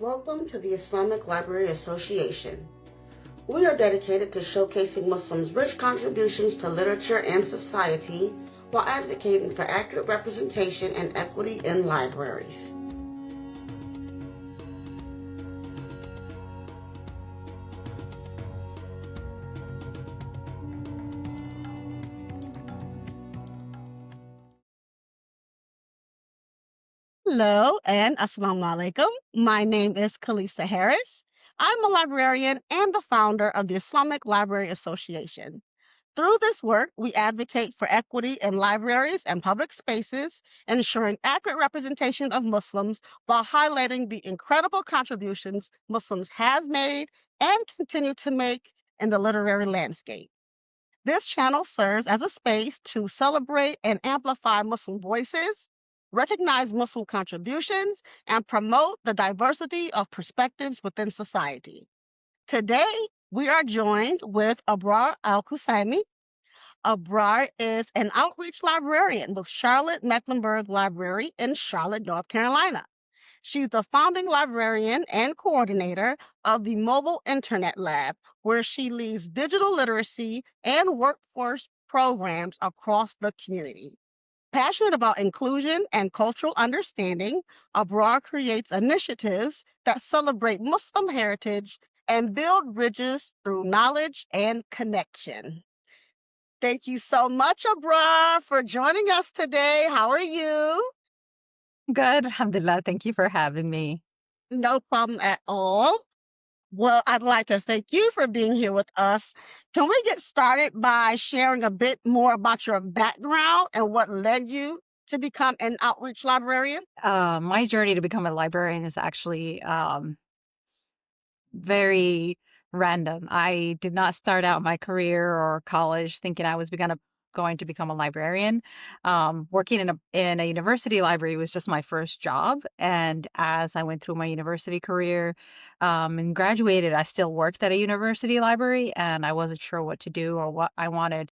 Welcome to the Islamic Library Association. We are dedicated to showcasing Muslims' rich contributions to literature and society while advocating for accurate representation and equity in libraries. Hello and Assalamu alaikum. My name is Khalisah Harris. I'm a librarian and the founder of the Islamic Library Association. Through this work, we advocate for equity in libraries and public spaces, ensuring accurate representation of Muslims while highlighting the incredible contributions Muslims have made and continue to make in the literary landscape. This channel serves as a space to celebrate and amplify Muslim voices, recognize Muslim contributions, and promote the diversity of perspectives within society. Today, we are joined with Abrar Alkusaimi. Abrar is an outreach librarian with Charlotte Mecklenburg Library in Charlotte, North Carolina. She's the founding librarian and coordinator of the Mobile Internet Lab, where she leads digital literacy and workforce programs across the community. Passionate about inclusion and cultural understanding, Abrar creates initiatives that celebrate Muslim heritage and build bridges through knowledge and connection. Thank you so much, Abrar, for joining us today. How are you? Good, alhamdulillah. Thank you for having me. No problem at all. Well, I'd like to thank you for being here with us. Can we get started by sharing a bit more about your background and what led you to become an outreach librarian? My journey to become a librarian is actually very random. I did not start out my career or college thinking I was going to become a librarian. Working in a university library was just my first job, and as I went through my university career and graduated, I still worked at a university library, and I wasn't sure what to do or what I wanted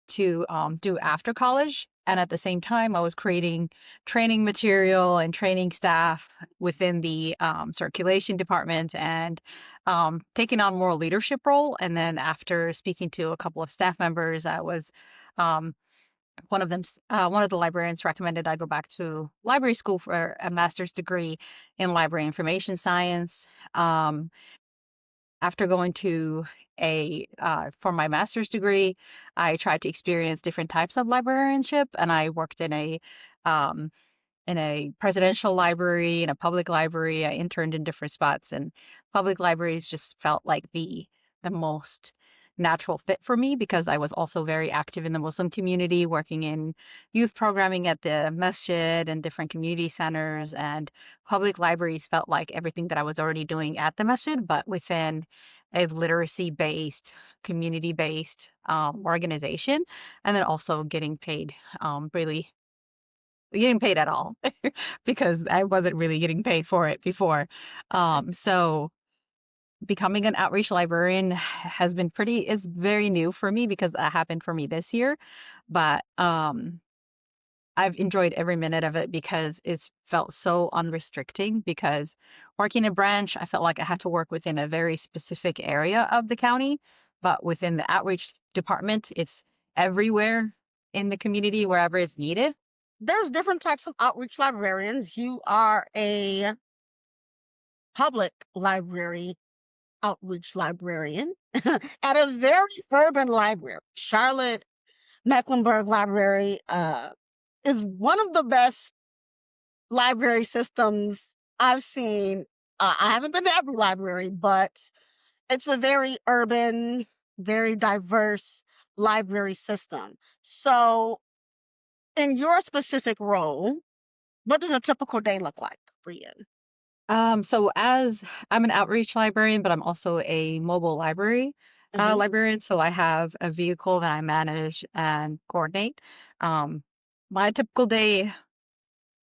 to do after college. And at the same time, I was creating training material and training staff within the circulation department and taking on more leadership role. And then after speaking to a couple of staff members, I was um, one of the librarians recommended I go back to library school for a master's degree in library information science. After going to for my master's degree, I tried to experience different types of librarianship, and I worked um, in a presidential library, in a public library. I interned in different spots, and public libraries just felt like the most natural fit for me because I was also very active in the Muslim community, working in youth programming at the masjid and different community centers. And public libraries felt like everything that I was already doing at the masjid, but within a literacy-based, community-based organization, and then also really getting paid at all because I wasn't really getting paid for it before. So becoming an outreach librarian is very new for me because that happened for me this year. But I've enjoyed every minute of it because it's felt so unrestricting because working a branch, I felt like I had to work within a very specific area of the county, but within the outreach department, it's everywhere in the community wherever it's needed. There's different types of outreach librarians. You are a public library outreach librarian at a very urban library. Charlotte Mecklenburg Library is one of the best library systems I've seen. I haven't been to every library, but it's a very urban, very diverse library system. So, in your specific role, what does a typical day look like for you? So as I'm an outreach librarian, but I'm also a mobile Hmm. librarian. So I have a vehicle that I manage and coordinate. Um, my typical day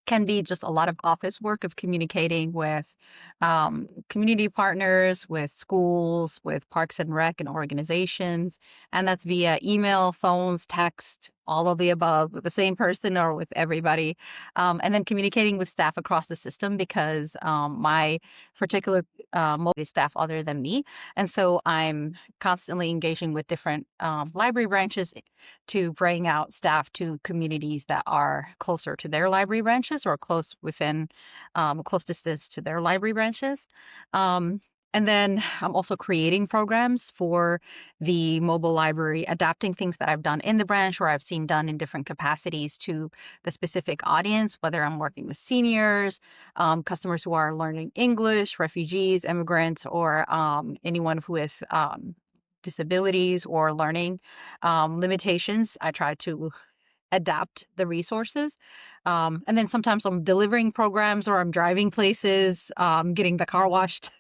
can be just a lot of office work of communicating with community partners, with schools, with parks and rec and organizations. And that's via email, phones, text, all of the above with the same person or with everybody. And then communicating with staff across the system because my particular is staff other than me. And so I'm constantly engaging with different library branches to bring out staff to communities that are closer to their library branches or close within close distance to their library branches. Um, and then I'm also creating programs for the mobile library, adapting things that I've done in the branch or I've seen done in different capacities to the specific audience, whether I'm working with seniors, customers who are learning English, refugees, immigrants, or anyone who has disabilities or learning limitations. I try to adapt the resources. And then sometimes I'm delivering programs or I'm driving places, getting the car washed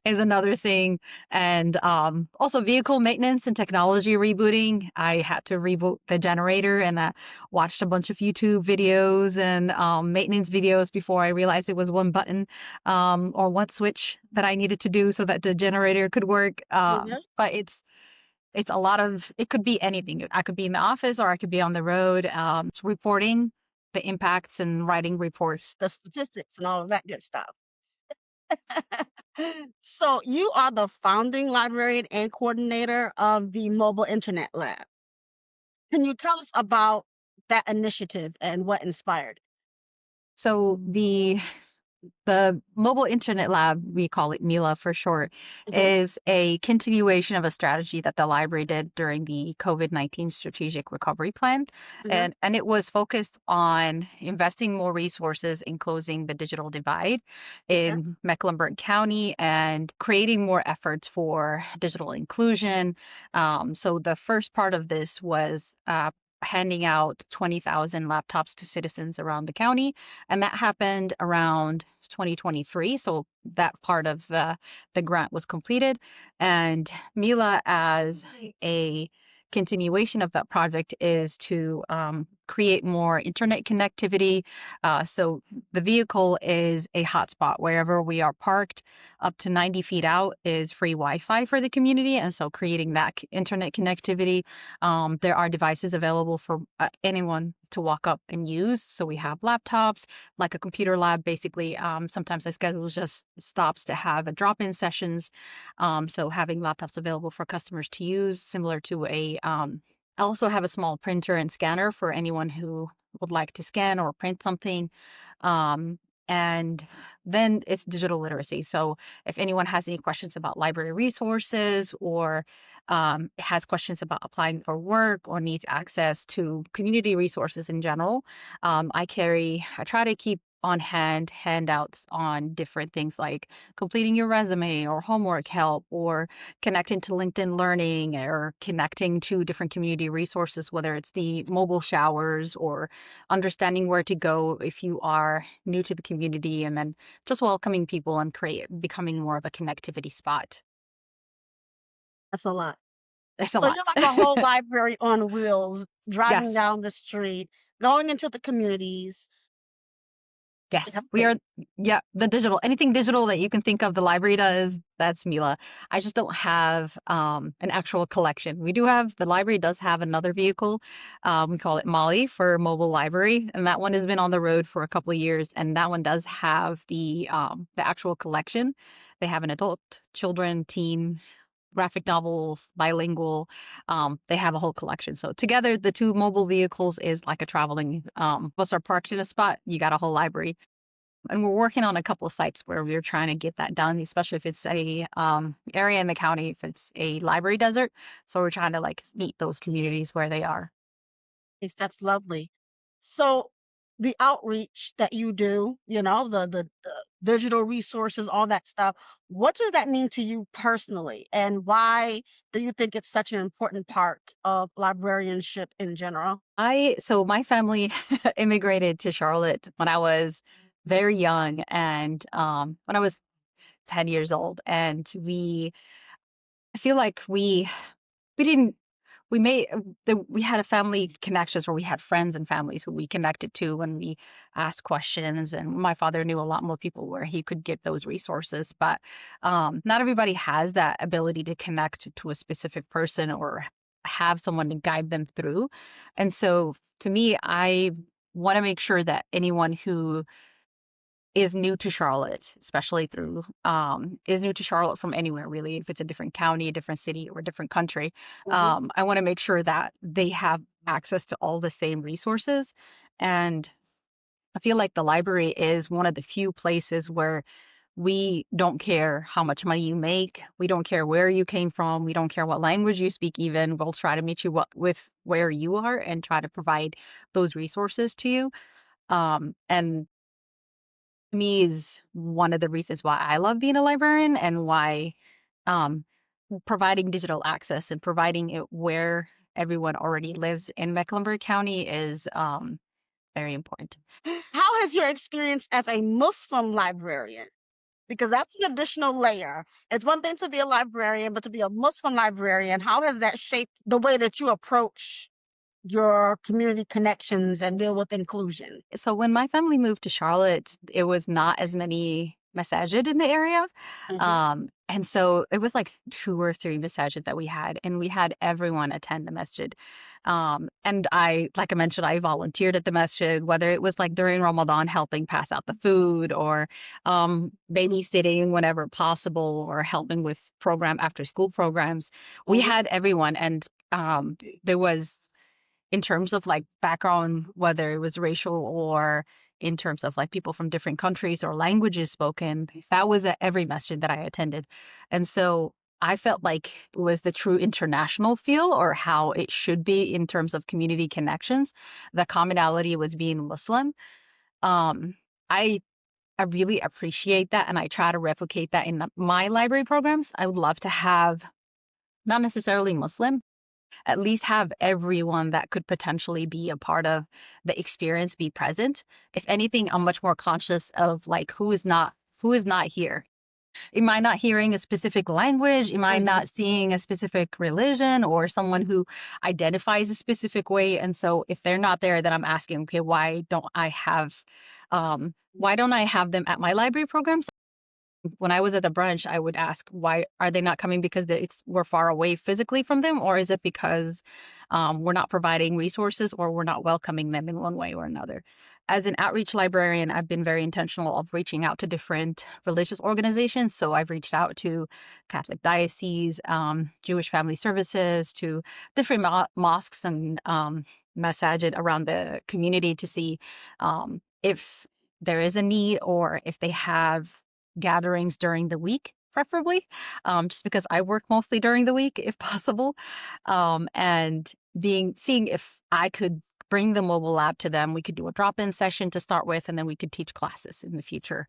is another thing. And also vehicle maintenance and technology rebooting. I had to reboot the generator and I watched a bunch of YouTube videos and maintenance videos before I realized it was one button or one switch that I needed to do so that the generator could work. Mhm. But it's a lot of, it could be anything. I could be in the office or I could be on the road, it's reporting the impacts and writing reports. The statistics and all of that good stuff. So you are the founding librarian and coordinator of the Mobile Internet Lab. Can you tell us about that initiative and what inspired So the Mobile Internet Lab, we call it MILA for short, it? Mhm, is a continuation of a strategy that the library did during the COVID-19 Strategic Recovery Plan. mhm, And it was focused on investing more resources in closing the digital divide okay, in Mecklenburg County and creating more efforts for digital inclusion. So the first part of this was handing out 20,000 laptops to citizens around the county, and that happened around 2023. So that part of the grant was completed, and Mila, as a continuation of that project, is to create more internet connectivity. So the vehicle is a hotspot wherever we are parked. Up to 90 feet out is free Wi-Fi for the community, and so creating that internet connectivity. There are devices available for anyone to walk up and use. So we have laptops, like a computer lab, basically. Sometimes the schedule just stops to have a drop-in sessions. So having laptops available for customers to use, similar to I also have a small printer and scanner for anyone who would like to scan or print something. Um, and then it's digital literacy. So if anyone has any questions about library resources or has questions about applying for work or needs access to community resources in general, I try to keep on hand handouts on different things like completing your resume or homework help or connecting to LinkedIn Learning or connecting to different community resources, whether it's the mobile showers or understanding where to go if you are new to the community, and then just welcoming people and becoming more of a connectivity spot. that's a lot. It's a So lot. you're like a whole library on wheels, driving Yes. down the street, going into the communities, Yes, we are. helping. Yeah, the digital, anything digital that you can think of, the library does. That's Mila. I just don't have an actual collection. The library does have another vehicle. We call it Molly for mobile library, and that one has been on the road for a couple of years. And that one does have the actual collection. They have an adult, children, teen, graphic novels, bilingual. They have a whole collection. So together, the two mobile vehicles is like a traveling. Bus are parked in a spot. You got a whole library, and we're working on a couple of sites where we're trying to get that done, especially if it's a area in the county, if it's a library desert. So we're trying to like meet those communities where they are. Yes, that's lovely. So the outreach that you do, the digital resources, all that stuff, what does that mean to you personally? And why do you think it's such an important part of librarianship in general? So my family immigrated to Charlotte when I was very young, and when I was 10 years old, and I feel like we didn't we made we had a family connections where we had friends and families who we connected to when we asked questions, and my father knew a lot more people where he could get those resources, but not everybody has that ability to connect to a specific person or have someone to guide them through. And so to me, I want to make sure that anyone who is new to Charlotte, especially through is new to Charlotte from anywhere really, if it's a different county, a different city, or a different country, Mhm. I want to make sure that they have access to all the same resources. And I feel like the library is one of the few places where we don't care how much money you make. We don't care where you came from. We don't care what language you speak, even. We'll try to meet you with where you are and try to provide those resources to you. And me is one of the reasons why I love being a librarian and why um, providing digital access and providing it where everyone already lives in Mecklenburg County is very important. How has your experience as a Muslim librarian, because that's an additional layer. It's one thing to be a librarian, but to be a Muslim librarian, how has that shaped the way that you approach your community connections and deal with inclusion? So when my family moved to Charlotte, it was not as many masajid in the area. Mhm, And so it was like two or three masajid that we had, and we had everyone attend the masjid. And like I mentioned, I volunteered at the masjid, whether it was like during Ramadan, helping pass out the food, or babysitting whenever possible, or helping with after school programs. We mhm, had everyone, and there was in terms of like background, whether it was racial or in terms of like people from different countries or languages spoken, that was at every masjid that I attended. And so I felt like it was the true international feel or how it should be in terms of community connections. The commonality was being Muslim. Um, I I really appreciate that and I try to replicate that in my library programs. I would love to have not necessarily Muslim, at least have everyone that could potentially be a part of the experience be present. If anything, I'm much more conscious of like who is not here. Am I not hearing a specific language? Am I mhm. not seeing a specific religion or someone who identifies a specific way? And so if they're not there, then I'm asking, okay, why don't I have them at my library programs? When I was at the brunch, I would ask, why are they not coming because we're far away physically from them, or is it because we're not providing resources or we're not welcoming them in one way or another? As an outreach librarian, I've been very intentional of reaching out to different religious organizations. So I've reached out to Catholic Diocese, Jewish Family Services, to different mosques and masajid around the community to see if there is a need or if they have gatherings during the week, preferably, just because I work mostly during the week if possible. And seeing if I could bring the mobile lab to them. We could do a drop-in session to start with, and then we could teach classes in the future.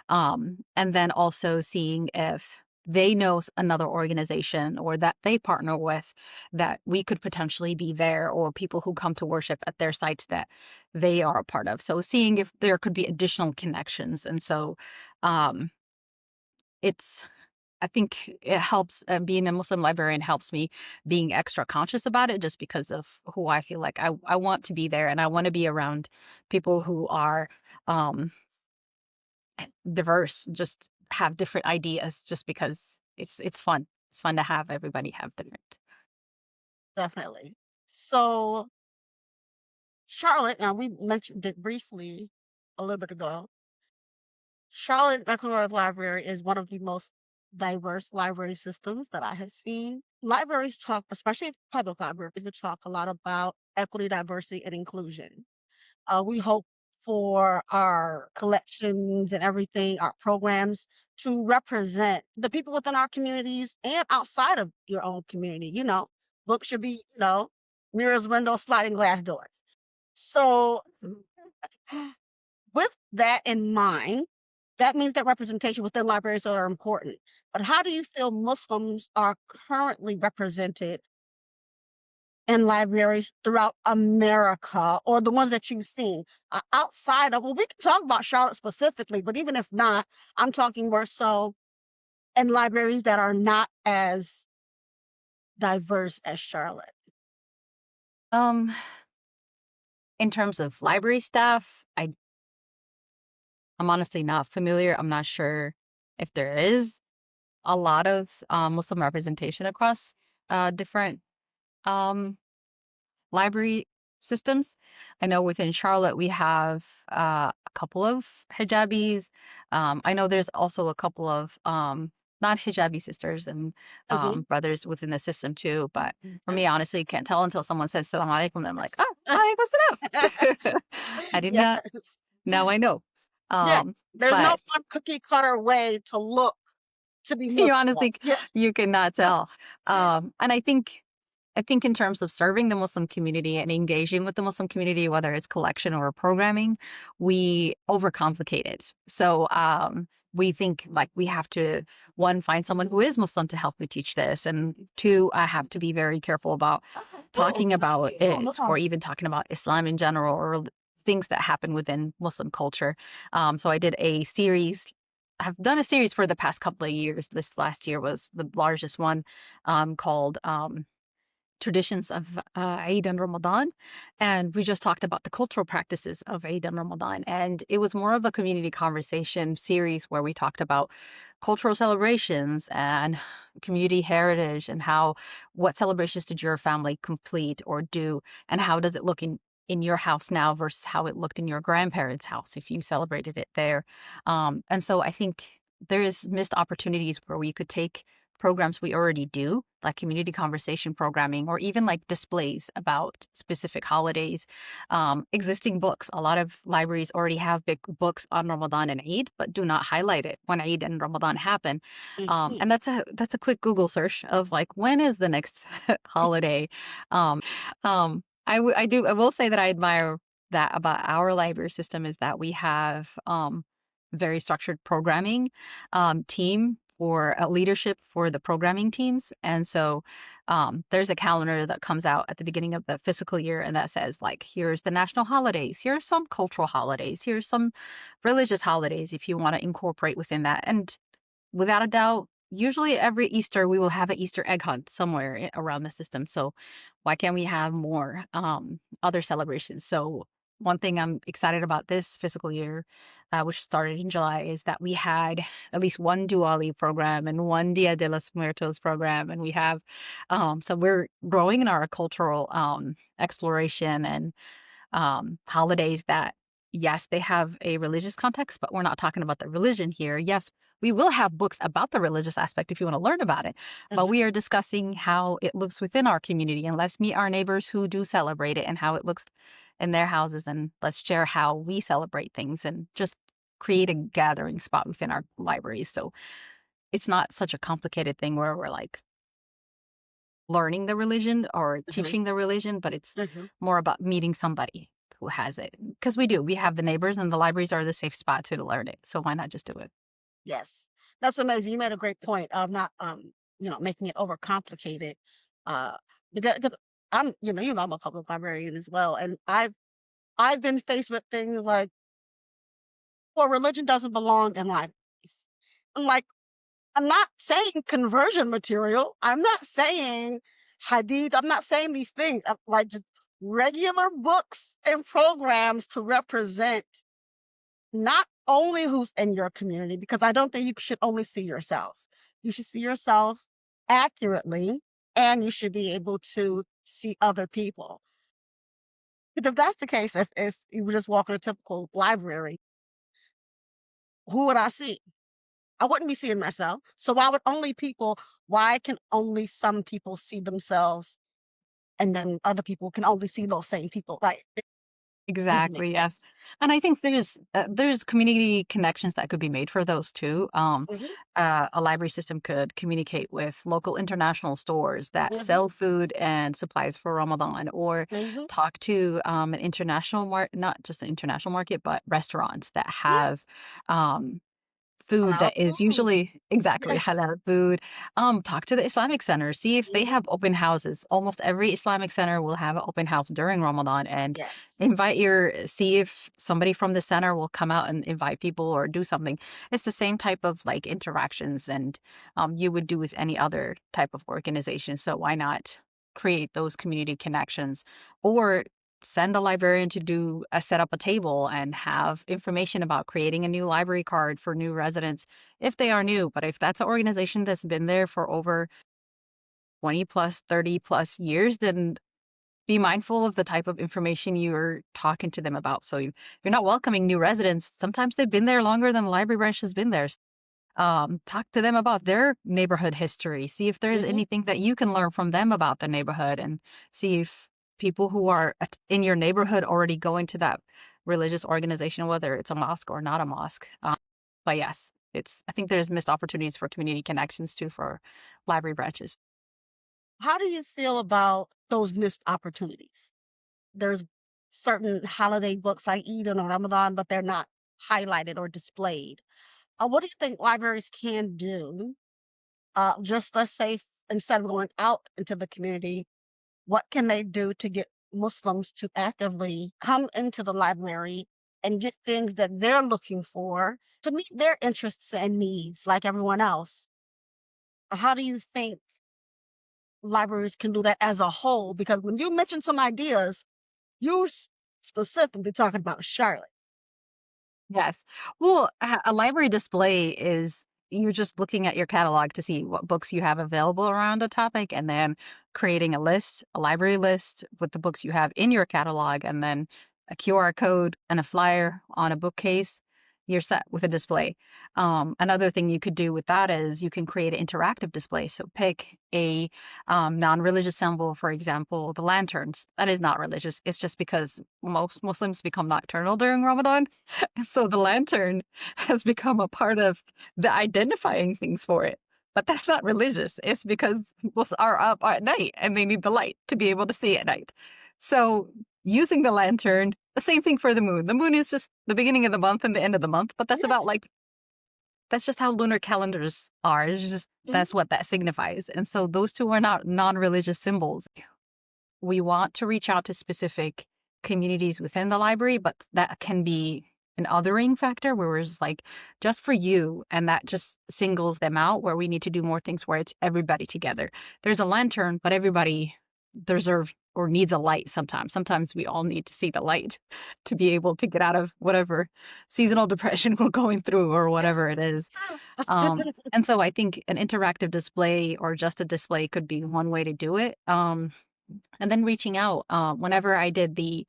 And then also seeing if they know another organization or that they partner with that we could potentially be there, or people who come to worship at their sites that they are a part of. So seeing if there could be additional connections. And so um, it's I think it helps being a Muslim librarian helps me being extra conscious about it just because of who I feel like I want to be there and I want to be around people who are um, diverse, just have different ideas just because it's fun. It's fun to have everybody have different. Definitely. So, Charlotte, now we mentioned it briefly a little bit ago. Charlotte Mecklenburg Library is one of the most diverse library systems that I have seen. Libraries talk, especially public libraries, we talk a lot about equity, diversity, and inclusion. We hope for our collections and everything, our programs to represent the people within our communities and outside of your own community. Books should be, mirrors, windows, sliding glass doors. So, with that in mind, that means that representation within libraries are important. But how do you feel Muslims are currently represented in libraries throughout America, or the ones that you've seen outside of? Well, we can talk about Charlotte specifically, but even if not, I'm talking more so in libraries that are not as diverse as Charlotte. Um, in terms of library staff, I'm honestly not familiar. I'm not sure if there is a lot of Muslim representation across different library systems. I know within Charlotte we have a couple of hijabis. I know there's also a couple of not hijabi sisters and Mhm. brothers within the system too. But for Mhm. me, honestly, can't tell until someone says salam alaikum. And I'm like, oh, alaikum salam. I did Yeah. not. Now I know. Yeah. There's no But one cookie cutter way to look to be you Muslim. Like, honestly yeah. you cannot tell. And I think in terms of serving the Muslim community and engaging with the Muslim community, whether it's collection or programming, we overcomplicate it. So we think like we have to, one, find someone who is Muslim to help me teach this, and two, I have to be very careful about talking about it or even talking about Islam in general or things that happen within Muslim culture. So I did a series. I've done a series for the past couple of years. This last year was the largest one, called traditions of Eid and Ramadan. And we just talked about the cultural practices of Eid and Ramadan. And it was more of a community conversation series where we talked about cultural celebrations and community heritage and how, what celebrations did your family complete or do, and how does it look in your house now versus how it looked in your grandparents' house if you celebrated it there. And so I think there is missed opportunities where we could take programs we already do, like community conversation programming, or even like displays about specific holidays, existing books. A lot of libraries already have big books on Ramadan and Eid, but do not highlight it when Eid and Ramadan happen. Mhm. And that's a quick Google search of like when is the next holiday. I will say that I admire that about our library system is that we have very structured programming team for leadership for the programming teams. And so there's a calendar that comes out at the beginning of the fiscal year and that says, like, here's the national holidays, here's some cultural holidays, here's some religious holidays if you want to incorporate within that. And without a doubt, usually every Easter we will have an Easter egg hunt somewhere around the system. So why can't we have more other celebrations? So one thing I'm excited about this fiscal year, which started in July, is that we had at least one Diwali program and one Dia de los Muertos program, and we have so we're growing in our cultural exploration and holidays that, yes, they have a religious context, but we're not talking about the religion here. Yes, we will have books about the religious aspect if you want to learn about it, but Mhm. we are discussing how it looks within our community, and let's meet our neighbors who do celebrate it and how it looks in their houses, and let's share how we celebrate things and just create a gathering spot within our libraries. So it's not such a complicated thing where we're like learning the religion or Mhm. teaching the religion, but it's Mhm. more about meeting somebody who has it. Because we do, we have the neighbors, and the libraries are the safe spot to learn it. So why not just do it? Yes. That's amazing. You made a great point of not, making it overcomplicated. Uh, because I'm a public librarian as well, and I've been faced with things like, well, religion doesn't belong in libraries. I'm like, I'm not saying conversion material. I'm not saying hadith. I'm not saying these things. I'm like just regular books and programs to represent not only who's in your community, because I don't think you should only see yourself. You should see yourself accurately, and you should be able to see other people. But if that's the case, if you were just walking a typical library, who would I see? I wouldn't be seeing myself. So why can only some people see themselves and then other people can only see those same people? Like, it doesn't make Exactly, yes. sense. And I think there's community connections that could be made for those too. Mhm, A library system could communicate with local international stores that mhm, sell food and supplies for Ramadan, or mhm. talk to an international market, not just an international market, but restaurants that have Yes. um, food Allow that is food. usually exactly Yes. halal food. Talk to the Islamic Center, see if they Mhm. have open houses. Almost every Islamic center will have an open house during Ramadan, and Yes. see if somebody from the center will come out and invite people or do something. It's the same type of like interactions and you would do with any other type of organization. So why not create those community connections, or send a librarian to do a set up a table and have information about creating a new library card for new residents if they are new. But if that's an organization that's been there for over 20 plus, 30 plus years, then be mindful of the type of information you're talking to them about. So you're not welcoming new residents. Sometimes they've been there longer than the library branch has been there. Talk to them about their neighborhood history. See if there's Hmm. anything that you can learn from them about the neighborhood, and see if people who are in your neighborhood already going to that religious organization, whether it's a mosque or not a mosque. But yes, I think there's missed opportunities for community connections too for library branches. How do you feel about those missed opportunities? There's certain holiday books like Eid and Ramadan, but they're not highlighted or displayed. What do you think libraries can do? Just let's say, instead of going out into the community, what can they do to get Muslims to actively come into the library and get things that they're looking for to meet their interests and needs like everyone else? How do you think libraries can do that as a whole? Because when you mention some ideas, you specifically talking about Charlotte. Yes. Well, a library display is you're just looking at your catalog to see what books you have available around a topic, and then creating a list, a library list with the books you have in your catalog, and then a QR code and a flyer on a bookcase. You're set with a display. Another thing you could do with that is you can create an interactive display. So pick a non-religious symbol, for example, the lanterns. That is not religious. It's just because most Muslims become nocturnal during Ramadan. And so the lantern has become a part of the identifying things for it. But that's not religious. It's because people are up at night and they need the light to be able to see at night. So using the lantern, the same thing for the moon. The moon is just the beginning of the month and the end of the month, but that's about Yes. like that's just how lunar calendars are. It's just Mhm. that's what that signifies. And so those two are not non-religious symbols. We want to reach out to specific communities within the library, but that can be an othering factor where we're just like, just for you, and that just singles them out, where we need to do more things where it's everybody together. There's a lantern, but everybody deserves or needs a light sometimes. Sometimes we all need to see the light to be able to get out of whatever seasonal depression we're going through or Yeah, whatever it it's is. And so I think an interactive display or just a display could be one way to do it. And then reaching out. Whenever I did the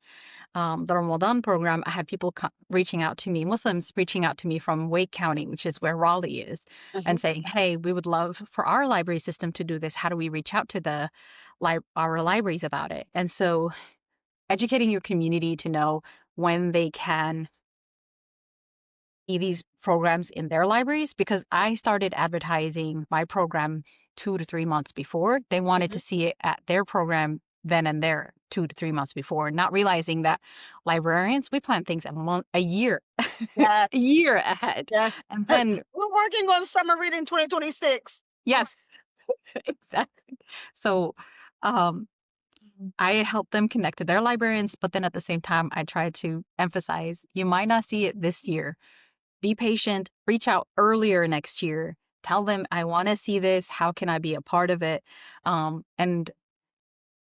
Ramadan program, I had people reaching out to me, Muslims reaching out to me from Wake County, which is where Raleigh is, true. and saying, "Hey, we would love for our library system to do this. How do we reach out to the our libraries about it?" And so, educating your community to know when they can see these programs in their libraries, because I started advertising my program 2 to 3 months before. They wanted to Mhm. see it at their program then and there 2 to 3 months before, not realizing that librarians, we plan things a year, Yes, a year ahead. yes. And then, We're working on summer reading 2026. yes, exactly. So, um, I help them connect to their librarians, but then at the same time, I try to emphasize you might not see it this year. Be patient, reach out earlier next year. Tell them, I want to see this. How can I be a part of it? And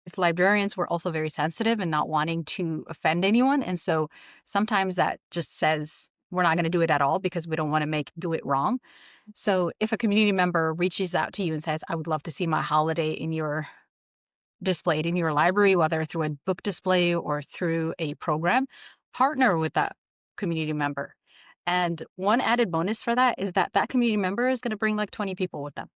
as librarians, we're also very sensitive and not wanting to offend anyone. And so sometimes that just says we're not going to do it at all because we don't want to do it wrong. So if a community member reaches out to you and says, I would love to see my holiday in your displayed in your library, whether through a book display or through a program, partner with that community member. And one added bonus for that is that that community member is going to bring like 20 people with them,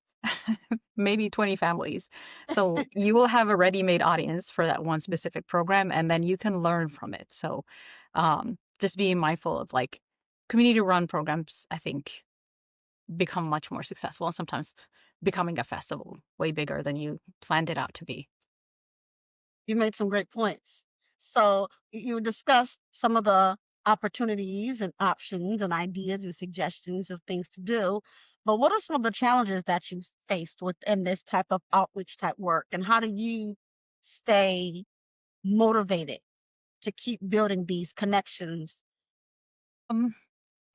maybe 20 families. So you will have a ready-made audience for that one specific program, and then you can learn from it. So just being mindful of like community-run programs, I think, become much more successful and sometimes becoming a festival way bigger than you planned it out to be. You made some great points. So you discussed some of the opportunities and options and ideas and suggestions of things to do. But what are some of the challenges that you faced within this type of outreach type work? And how do you stay motivated to keep building these connections? Um,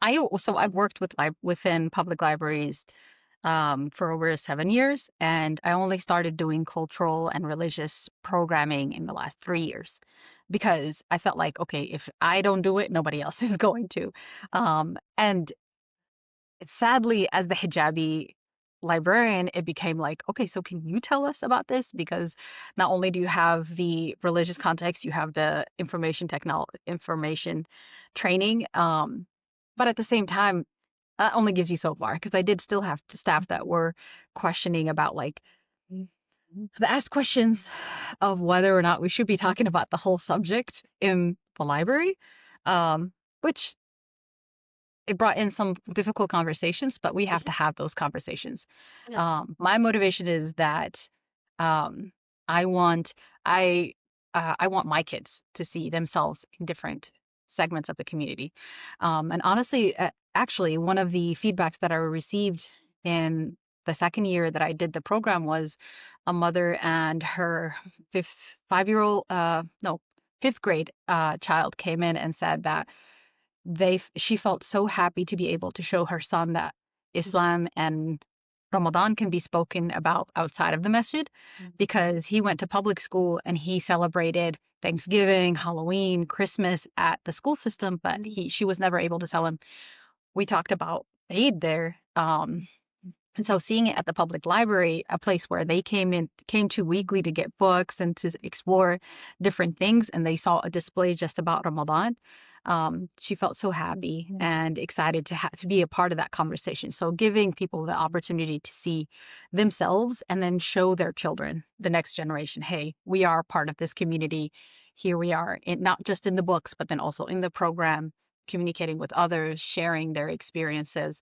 I've worked with within public libraries for over 7 years, and I only started doing cultural and religious programming in the last 3 years because I felt like, okay, if I don't do it, nobody else is going to. And sadly, as the hijabi, librarian, it became like, okay, so can you tell us about this? Because not only do you have the religious context, you have the information training, but at the same time, that only gives you so far. Because I did still have staff that were questioning about like the asked questions of whether or not we should be talking about the whole subject in the library, which it brought in some difficult conversations, but we have to have those conversations. Yes. My motivation is that um, I want I I want my kids to see themselves in different segments of the community. And honestly, actually, one of the feedbacks that I received in the second year that I did the program was a mother and her 5-year-old, no, fifth grade child came in and said that she felt so happy to be able to show her son that Islam and Ramadan can be spoken about outside of the masjid because he went to public school and he celebrated Thanksgiving, Halloween, Christmas at the school system, but she was never able to tell him. We talked about Eid there. And so seeing it at the public library, a place where they came to weekly to get books and to explore different things, and they saw a display just about Ramadan, she felt so happy and excited to be a part of that conversation. So giving people the opportunity to see themselves and then show their children, the next generation, hey, we are part of this community. Here we are, not just in the books, but then also in the program, communicating with others, sharing their experiences.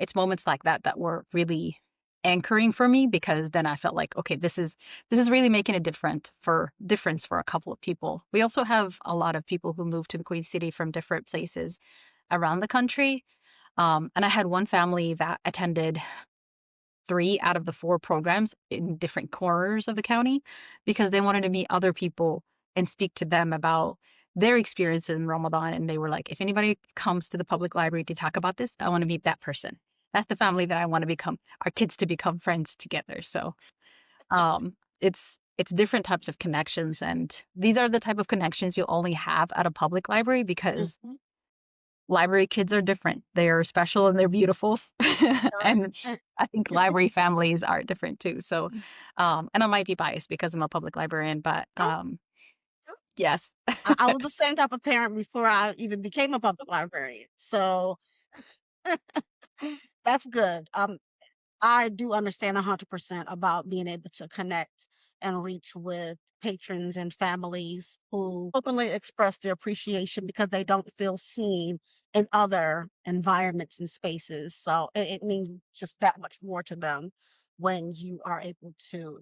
It's moments like that that were really anchoring for me because then I felt like, okay, this is really making a difference for a couple of people. We also have a lot of people who moved to the Queen City from different places around the country. And I had one family that attended 3 out of the 4 programs in different corners of the county because they wanted to meet other people and speak to them about their experience in Ramadan. And they were like, if anybody comes to the public library to talk about this, I want to meet that person. That's the family that I want to become, our kids to become friends together. So it's different types of connections. And these are the type of connections you'll only have at a public library because Mm-hmm. library kids are different. They are special and they're beautiful. And I think library families are different too. So, and I might be biased because I'm a public librarian, but Oh, yes. I was the same type of parent before I even became a public librarian. So that's good. I do understand 100% about being able to connect and reach with patrons and families who openly express their appreciation because they don't feel seen in other environments and spaces. So it means just that much more to them when you are able to,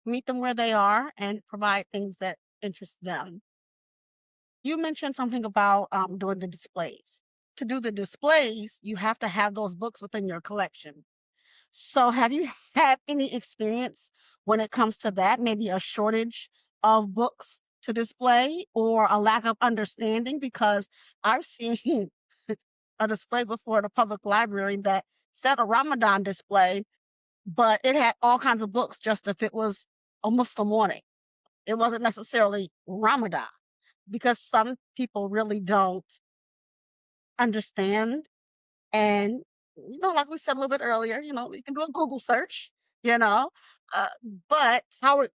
meet them where they are and provide things that interest them. You mentioned something about doing the displays. To do the displays, you have to have those books within your collection. So have you had any experience when it comes to that? Maybe a shortage of books to display or a lack of understanding? Because I've seen a display before at a public library that said a Ramadan display, but it had all kinds of books just if it was a Muslim morning. It wasn't necessarily Ramadan because some people really don't understand. And, like we said a little bit earlier, you can do a Google search, you know, uh, but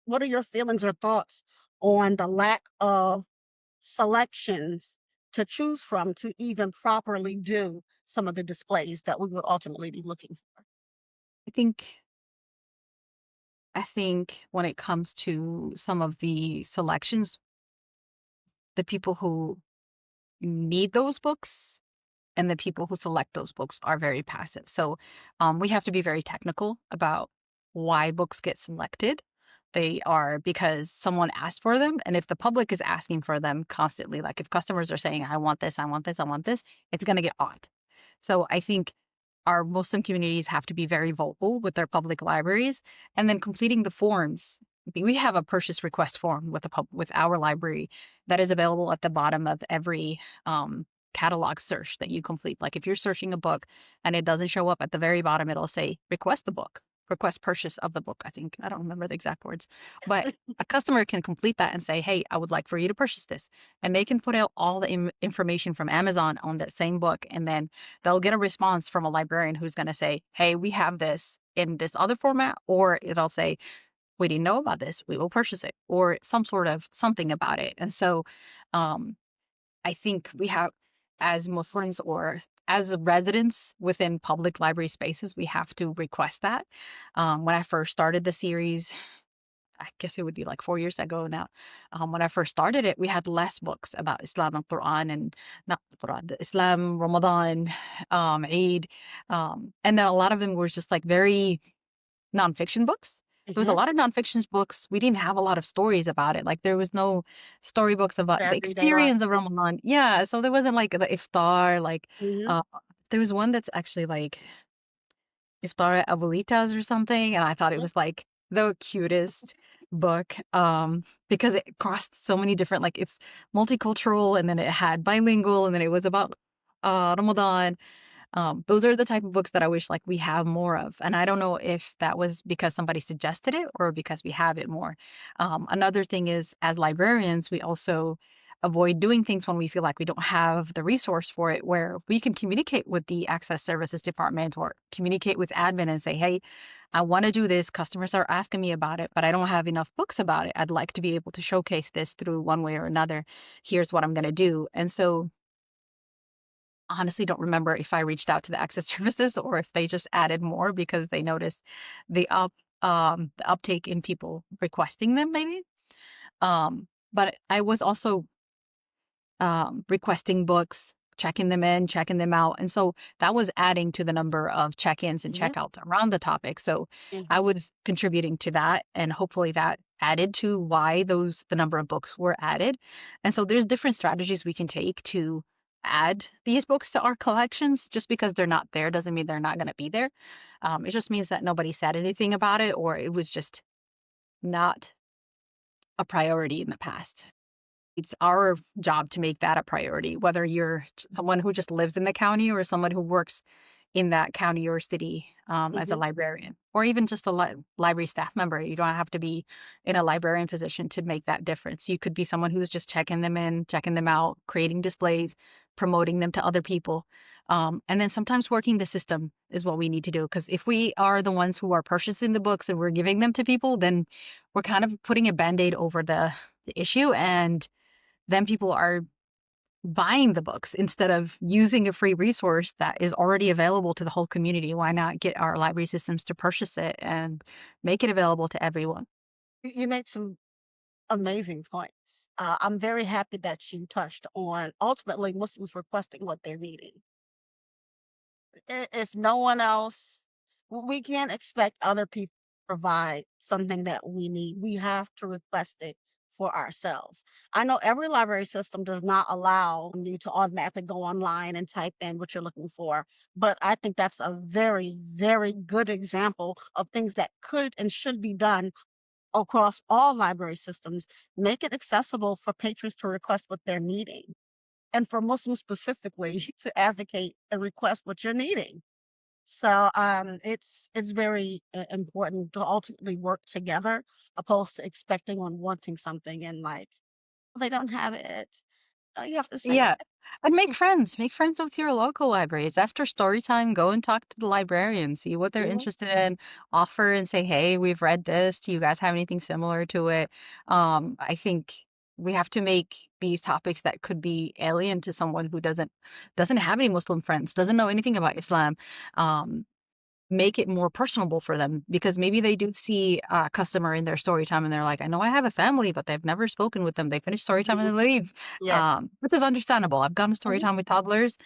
what are your feelings or thoughts on the lack of selections to choose from to even properly do some of the displays that we would ultimately be looking for? I think I think when it comes to some of the selections, the people who need those books and the people who select those books are very passive. So we have to be very technical about why books get selected. They are because someone asked for them. And if the public is asking for them constantly, like if customers are saying, I want this, I want this, I want this, it's going to get odd. So I think our Muslim communities have to be very vocal with their public libraries and then completing the forms. We have a purchase request form with our library that is available at the bottom of every catalog search that you complete. Like if you're searching a book and it doesn't show up at the very bottom, it'll say request the book. request purchase of the book, I think. I don't remember the exact words, but a customer can complete that and say, hey, I would like for you to purchase this. And they can put out all the information from Amazon on that same book. And then they'll get a response from a librarian who's going to say, hey, we have this in this other format, or it'll say, we didn't know about this, we will purchase it, or some sort of something about it. And so um, I think we have, as Muslims or as residents within public library spaces, we have to request that. When I first started the series, I guess it would be like 4 years ago now. When I first started it, we had less books about Islam and Quran, and not the Quran, the Islam, Ramadan, Eid, and then a lot of them were just like very nonfiction books. There was a Hmm. lot of nonfiction books. We didn't have a lot of stories about it. Like there was no storybooks about the Everyday life. experience of Ramadan. Yeah, so there wasn't like the iftar. Like Hmm. uh, there was one that's actually like iftar at abuelitas or something, and I thought it was like the cutest book because it crossed so many different, like it's multicultural, and then it had bilingual, and then it was about Ramadan. Those are the type of books that I wish like we have more of. And I don't know if that was because somebody suggested it or because we have it more. Another thing is, as librarians, we also avoid doing things when we feel like we don't have the resource for it, where we can communicate with the access services department or communicate with admin and say, hey, I want to do this. Customers are asking me about it, but I don't have enough books about it. I'd like to be able to showcase this through one way or another. Here's what I'm going to do. And so honestly don't remember if I reached out to the access services or if they just added more because they noticed the the uptake in people requesting them maybe. But I was also requesting books, checking them in, checking them out. And so that was adding to the number of check-ins and Hmm. checkouts around the topic. So I Hmm. was contributing to that, and hopefully that added to why the number of books were added. And so there's different strategies we can take to add these books to our collections. Just because they're not there doesn't mean they're not going to be there. It just means that nobody said anything about it, or it was just not a priority in the past. It's our job to make that a priority, whether you're someone who just lives in the county or someone who works in that county or city as a Hmm. librarian, or even just a library staff member. You don't have to be in a librarian position to make that difference. You could be someone who's just checking them in, checking them out, creating displays, promoting them to other people. And then sometimes working the system is what we need to do. Because if we are the ones who are purchasing the books and we're giving them to people, then we're kind of putting a band-aid over the issue, and then people are buying the books instead of using a free resource that is already available to the whole community. Why not get our library systems to purchase it and make it available to everyone? You made some amazing points. I'm very happy that you touched on ultimately Muslims requesting what they're needing. If no one else, we can't expect other people to provide something that we need. We have to request it for ourselves. I know every library system does not allow you to automatically go online and type in what you're looking for, but I think that's a very, very good example of things that could and should be done across all library systems. Make it accessible for patrons to request what they're needing, and for Muslims specifically to advocate and request what you're needing. So it's very important to ultimately work together, opposed to expecting or wanting something and like, "Oh, they don't have it." No, you have to say, Yeah. And make friends with your local libraries. After story time, go and talk to the librarian, see what they're "Mhm, interested in, offer and say, hey, we've read this. Do you guys have anything similar to it? I think we have to make these topics that could be alien to someone who doesn't have any Muslim friends, doesn't know anything about Islam. Um, Make it more personable for them, because maybe they do see a customer in their story time and they're like, I know I have a family, but they've never spoken with them. They finish story time and mhm." they leave, Yes. which is understandable. I've gone to story Mhm. time with toddlers,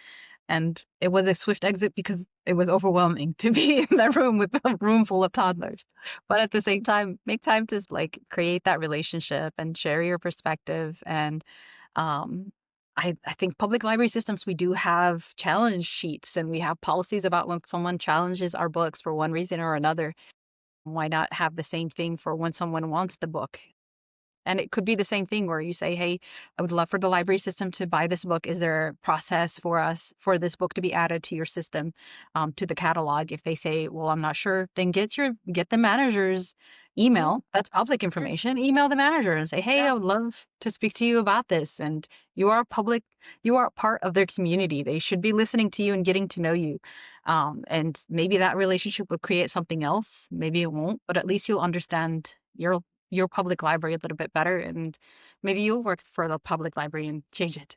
and it was a swift exit because it was overwhelming to be in that room with a room full of toddlers. But at the same time, make time to like create that relationship and share your perspective. And um, I think public library systems, we do have challenge sheets and we have policies about when someone challenges our books for one reason or another. Why not have the same thing for when someone wants the book? And it could be the same thing where you say, hey, I would love for the library system to buy this book. Is there a process for us for this book to be added to your system, to the catalog? If they say, well, I'm not sure, then get the manager's Mhm. email. That's public Yes. information. Email the manager and say, hey, I Yeah. would love to speak to you about this. And you are public, you are part of their community. They should be listening to you and getting to know you. And maybe that relationship will create something else. Maybe it won't, but at least you'll understand your public library a little bit better, and maybe you'll work for the public library and change it.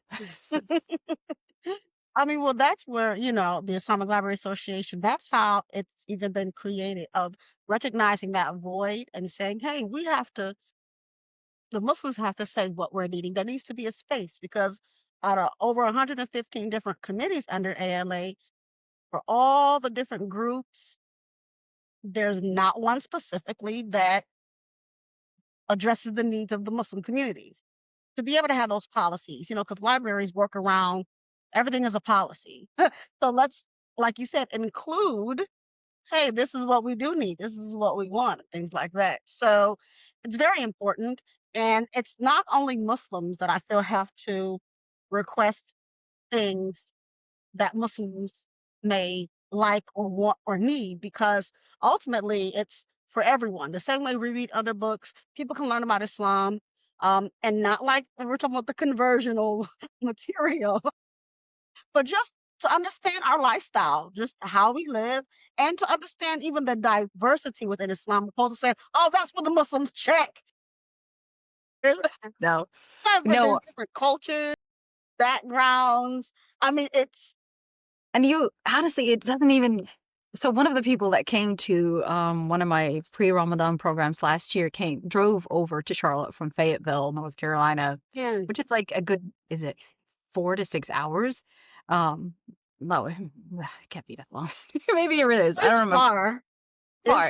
I mean, well, that's where, the Islamic Library Association, that's how it's even been created, of recognizing that void and saying, hey, the Muslims have to say what we're needing. There needs to be a space because out of over 115 different committees under ALA, for all the different groups, there's not one specifically that addresses the needs of the Muslim communities. To be able to have those policies, because libraries work around everything is a policy. So let's, like you said, include, hey, this is what we do need, this is what we want, things like that. So it's very important. And it's not only Muslims that I feel have to request things that Muslims may like or want or need, because ultimately it's for everyone. The same way we read other books, people can learn about Islam, and not like we're talking about the conversional material, but just to understand our lifestyle, just how we live, and to understand even the diversity within Islam, opposed to saying, "Oh, that's for the Muslims." Check. There's No, there's no. different cultures, backgrounds. I mean, it's And you honestly, it doesn't even. So one of the people that came to one of my pre-Ramadan programs last year drove over to Charlotte from Fayetteville, North Carolina, yeah, which is like a good, is it 4 to 6 hours? Um, no, it can't be that long. Maybe it is. I don't it's remember. far. It's Far.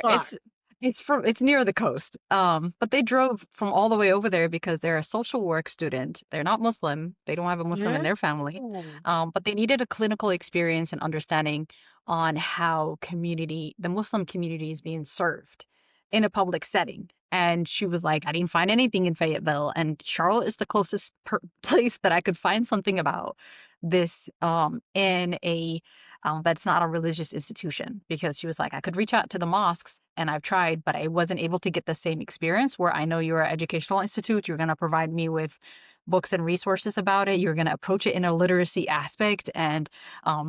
far. It's near the coast. But they drove from all the way over there because they're a social work student. They're not Muslim. They don't have a Muslim in Yeah. their family. But they needed a clinical experience and understanding on how the Muslim community is being served in a public setting. And she was like, I didn't find anything in Fayetteville, and Charlotte is the closest place that I could find something about this in a that's not a religious institution, because she was like, I could reach out to the mosques and I've tried, but I wasn't able to get the same experience where I know you're an educational institute. You're going to provide me with books and resources about it. You're going to approach it in a literacy aspect. And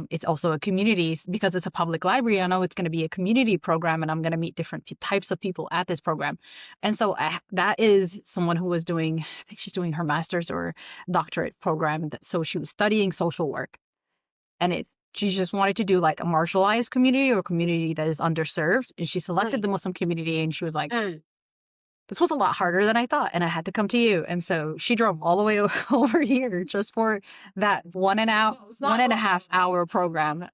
it's also a community because it's a public library. I know it's going to be a community program and I'm going to meet different types of people at this program. And so that is someone who was doing, I think she's doing her master's or doctorate program. So she was studying social work, and she just wanted to do like a marginalized community or a community that is underserved. And she selected Mm, the Muslim community, and she was like, mm. this was a lot harder than I thought, and I had to come to you. And so she drove all the way over here just for that 1.5 hour program.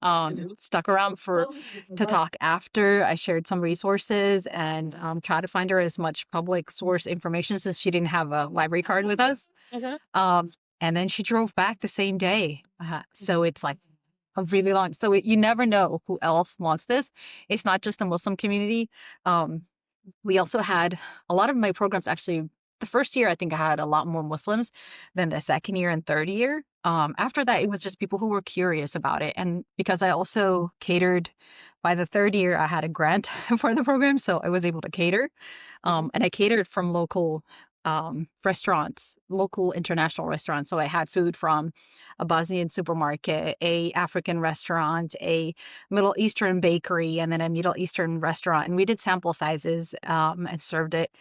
Stuck around to talk after. I shared some resources and tried to find her as much public source information since she didn't have a library card with us. Mhm. Um, and then she drove back the same day. So it's like a really long. So you never know who else wants this. It's not just the Muslim community. Um, we also had a lot of my programs actually. The first year, I think I had a lot more Muslims than the second year and third year. After that, it was just people who were curious about it. And because I also catered, by the third year, I had a grant for the program, so I was able to cater. Mhm. And I catered from local restaurants, local international restaurants. So I had food from a Bosnian supermarket, a African restaurant, a Middle Eastern bakery, and then a Middle Eastern restaurant. And we did sample sizes and served it.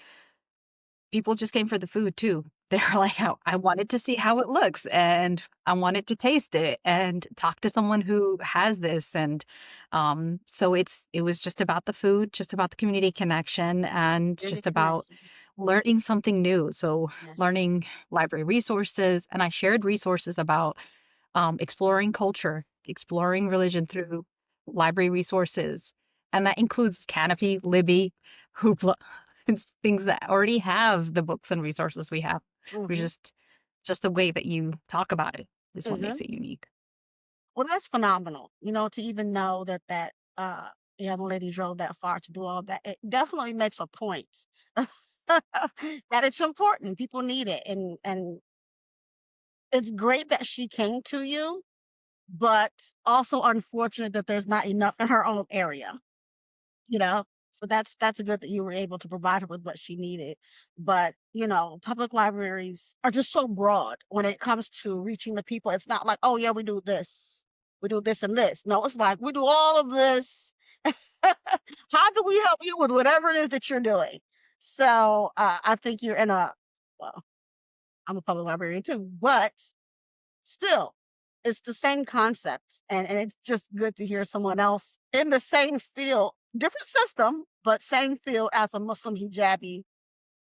People just came for the food too. They're like, I wanted to see how it looks and I wanted to taste it and talk to someone who has this. And so it was just about the food, just about the community connection, and Really just about connections. learning something new. So Yes. learning library resources, and I shared resources about exploring culture, exploring religion through library resources. And that includes Canopy, Libby, Hoopla. It's things that already have the books and resources we have. We Mhm. just the way that you talk about it is what Mhm. makes it unique. Well, that's phenomenal. To even know that young lady drove that far to do all that. It definitely makes a point. that it's important. People need it, and it's great that she came to you, but also unfortunate that there's not enough in her own area, you know? So that's good that you were able to provide her with what she needed. But, public libraries are just so broad when it comes to reaching the people. It's not like, "Oh, yeah, we do this. We do this and this." No, it's like, "We do all of this. How can we help you with whatever it is that you're doing?" So, I think you're in a well, I'm a public librarian too, but still, it's the same concept, and it's just good to hear someone else in the same field, different system, but same field as a Muslim hijabi.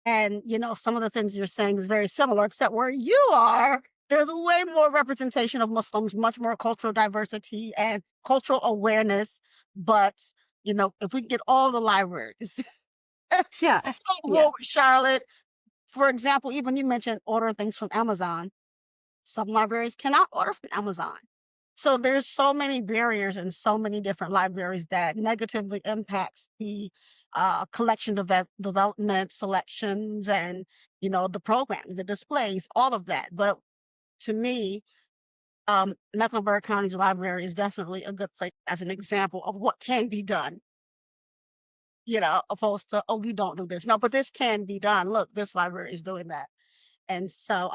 And, some of the things you're saying is very similar, except where you are, there's way more representation of Muslims, much more cultural diversity and cultural awareness. But, if we can get all the libraries, Yeah, yeah. Rule with Charlotte, for example, even you mentioned ordering things from Amazon. Some libraries cannot order from Amazon. So there's so many barriers in so many different libraries that negatively impacts the collection development, selections, and the programs, the displays, all of that. But to me, Mecklenburg County's library is definitely a good place as an example of what can be done. Opposed to, oh, we don't do this. No, but this can be done. Look, this library is doing that. And so,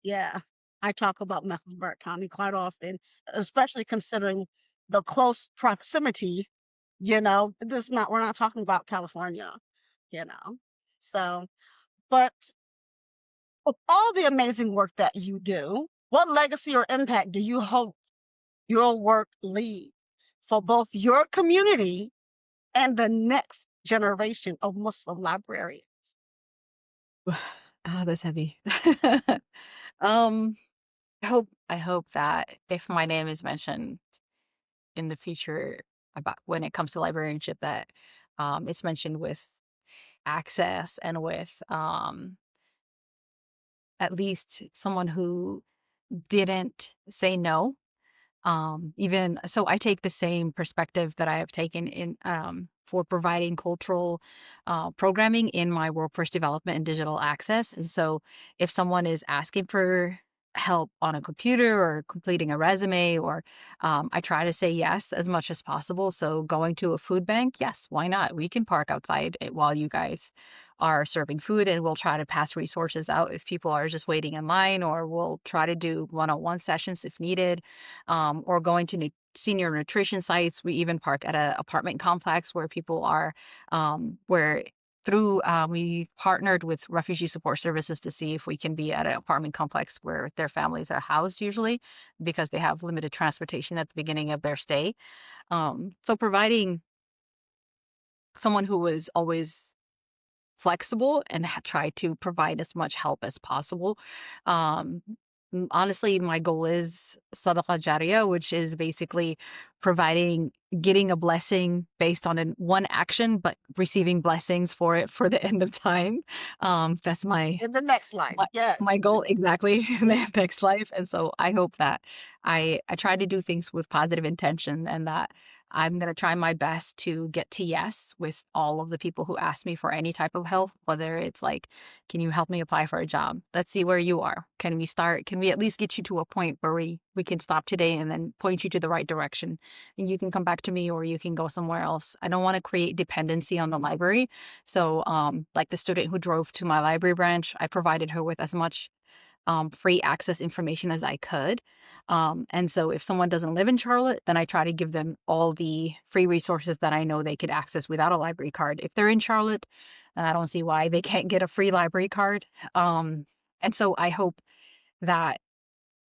yeah, I talk about Mecklenburg County quite often, especially considering the close proximity, this not we're not talking about California, you know. So, but with all the amazing work that you do, what legacy or impact do you hope your work leave for both your community and the next generation of Muslim librarians? Ah, that's heavy. Um, I hope that if my name is mentioned in the future about when it comes to librarianship, that it's mentioned with access and with at least someone who didn't say no. Even so, I take the same perspective that I have taken in for providing cultural programming in my workforce development and digital access. And so, if someone is asking for help on a computer or completing a resume, or I try to say yes as much as possible. So, going to a food bank, yes, why not? We can park outside while you guys are serving food, and we'll try to pass resources out if people are just waiting in line, or we'll try to do one-on-one sessions if needed, or going to senior nutrition sites. We even park at an apartment complex where people are, where through we partnered with Refugee Support Services to see if we can be at an apartment complex where their families are housed usually because they have limited transportation at the beginning of their stay. So providing someone who was always flexible and try to provide as much help as possible. Um, Honestly, my goal is sadaqa jariyah, which is basically providing, getting a blessing based on one action, but receiving blessings for it for the end of time. That's In the next life, my yes. my goal exactly in the next life. And so I hope that I try to do things with positive intention, and that I'm going to try my best to get to yes with all of the people who ask me for any type of help, whether it's like, can you help me apply for a job? Let's see where you are. Can we at least get you to a point where we can stop today and then point you to the right direction, and you can come back to me or you can go somewhere else. I don't want to create dependency on the library. So, like the student who drove to my library branch, I provided her with as much free access information as I could. And so if someone doesn't live in Charlotte, then I try to give them all the free resources that I know they could access without a library card. If they're in Charlotte, then I don't see why they can't get a free library card. And so I hope that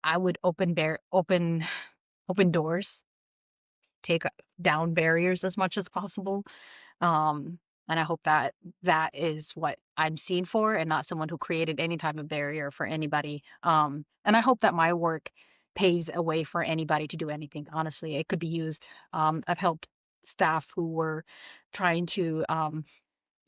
I would open doors, take down barriers as much as possible. Um, and I hope that that is what I'm seen for, and not someone who created any type of barrier for anybody. And I hope that my work paves a way for anybody to do anything. Honestly, it could be used. I've helped staff who were trying to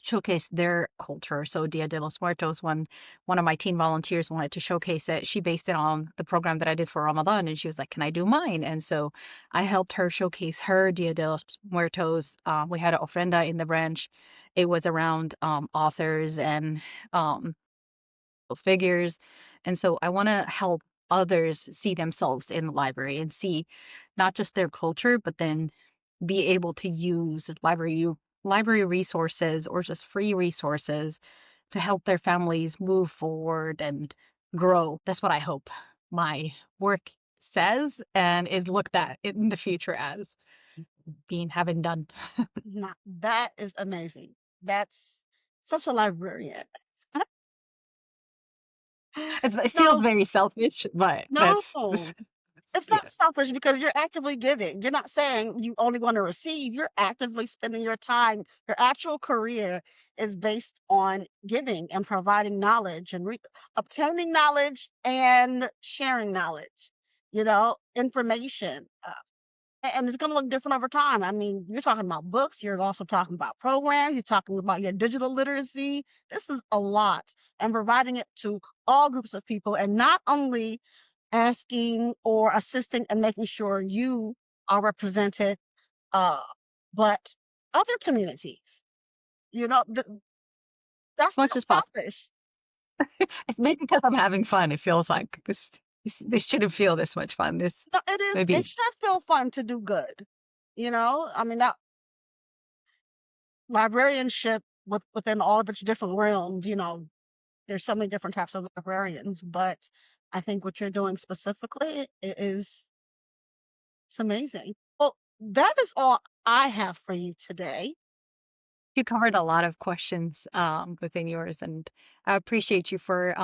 showcase their culture. So Dia de los Muertos, when one of my teen volunteers wanted to showcase it, she based it on the program that I did for Ramadan, and she was like, "Can I do mine?" And so I helped her showcase her Dia de los Muertos. We had an ofrenda in the branch. It was around authors and um, figures, and so I want to help others see themselves in the library and see not just their culture, but then be able to use library resources or just free resources to help their families move forward and grow. That's what I hope my work says and is looked at in the future as being having done. That is amazing. That's such a librarian. It feels No, very selfish, but no. It's not yeah. selfish because you're actively giving. You're not saying you only want to receive. You're actively spending your time. Your actual career is based on giving and providing knowledge and obtaining knowledge and sharing knowledge, information. And it's going to look different over time. I mean, you're talking about books. You're also talking about programs. You're talking about your digital literacy. This is a lot and providing it to all groups of people and not only asking or assisting and making sure you are represented, uh, but other communities. You know, As that's much not as possible. selfish. It's maybe because I'm having fun. It feels like this shouldn't feel this much fun. This No, it is. It maybe should feel fun to do good. I mean, that librarianship within all of its different realms. There's so many different types of librarians, but I think what you're doing specifically it's amazing. Well, that is all I have for you today. you covered a lot of questions within yours, and I appreciate you for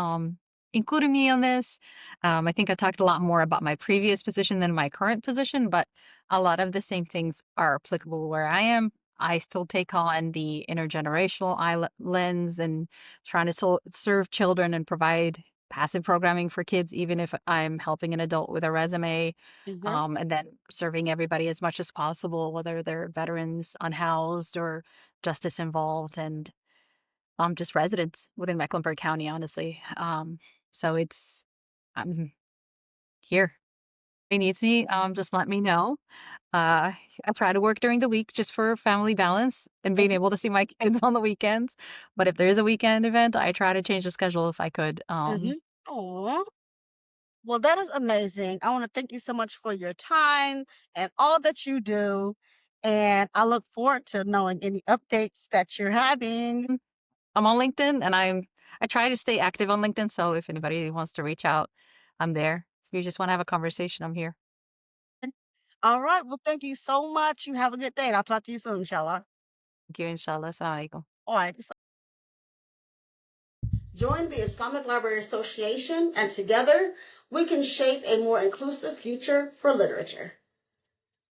including me on this. I think I talked a lot more about my previous position than my current position, but a lot of the same things are applicable where I am. I still take on the intergenerational lens and trying to serve children and provide passive programming for kids, even if I'm helping an adult with a resume, Hmm. and then serving everybody as much as possible, whether they're veterans, unhoused, or justice involved, and just residents within Mecklenburg County, honestly. So I'm here. If he needs me, just let me know. Uh, I try to work during the week just for family balance and being able to see my kids on the weekends. But if there is a weekend event, I try to change the schedule if I could. Hmm. Oh, well, that is amazing. I want to thank you so much for your time and all that you do. And I look forward to knowing any updates that you're having. I'm on LinkedIn and I try to stay active on LinkedIn. So if anybody wants to reach out, I'm there. If you just want to have a conversation, I'm here. All right. Well, thank you so much. You have a good day, and I'll talk to you soon, inshallah. Thank you, inshallah. Assalamu alaikum. All right. Join the Islamic Library Association, and together we can shape a more inclusive future for literature.